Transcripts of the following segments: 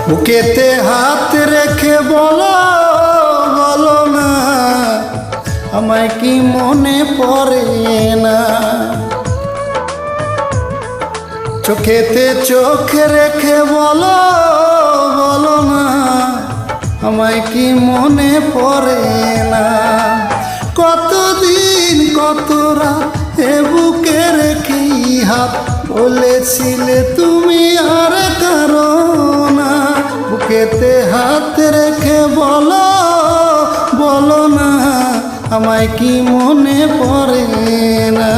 বুকেতে হাত রেখে বলো বলো না, আমায় কি মনে পড়ে না। চোখেতে চোখ রেখে বলো বলো না, আমায় কি মনে পড়ে না। কতদিন কত রাত এ বুকে রেখে হাত বলেছিলে তুমি আর কারো না। বুকেতে হাত রেখে বলো বলো না, আমায় কি মনে পড়ে না।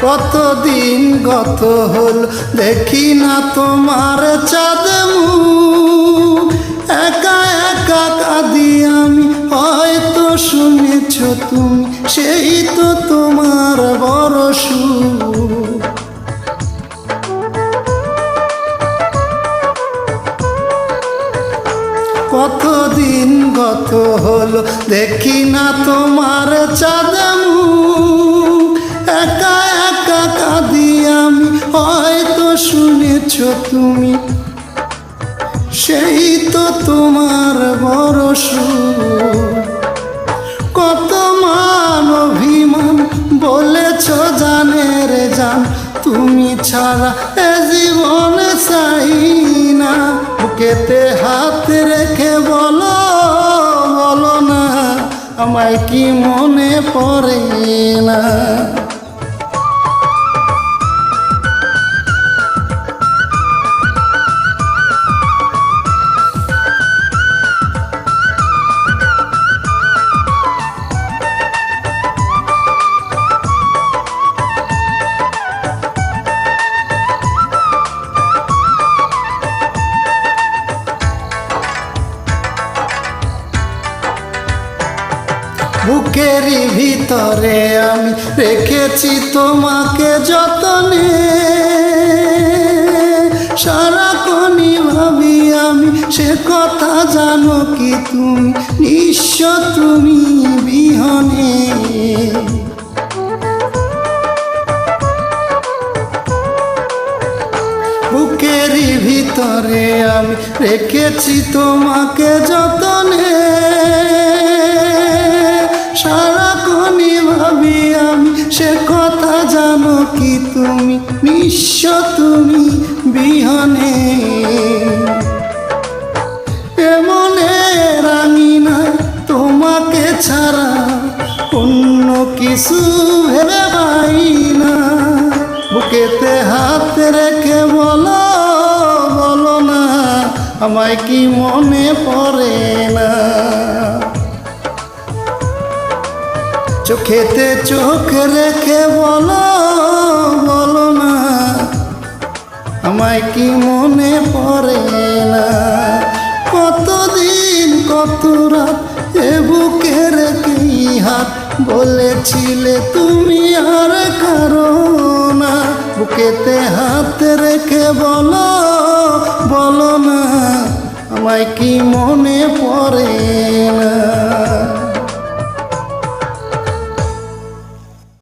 কতদিন গত হল দেখি না তোমার চাঁদ মুখ, একা একা কাঁদি আমি, হয়তো শুনেছ তুমি, সেই তো তোমার বড় সুখ। কতদিন গত হল দেখি না তোমার চাঁদ মুখ, একা একা কাঁদি আমি, হয়তো শুনেছ তুমি, সেই তো তোমার বড় সুখ। কত মান অভিমান বলেছ জানের জান, তুমি ছাড়া এ জীবন চাই না। বুকেতে হাত রেখে বলো বলো না, আমায় কি মনে পড়ে না। বুকেরই ভিতরে আমি রেখেছি তোমাকে যতনে, সারাক্ষণই ভাবি আমি সে কথা, জানো কি তুমি নিঃস্ব তুমি বিহনে। বুকেরই ভিতরে আমি রেখেছি তোমাকে যতনে, সারাক্ষণই ভাবি আমি সে কথা, জানো কি তুমি নিঃস্ব তুমি বিহনে। এমনে রাঙি না তোমাকে ছাড়া, অন্য কিছু ভেবে পাই না। বুকেতে হাত রেখে বলো বলো না, আমায় কি মনে পড়ে না। চোখেতে চোখ রেখে বলো বলো না, আমায় কি মনে পড়ে না। কতদিন কত রাত এ বুকে রেখে হাত বলেছিলে তুমি আর কারো না। বুকেতে হাত রেখে বলো বলো না, আমায় কি মনে পড়ে না।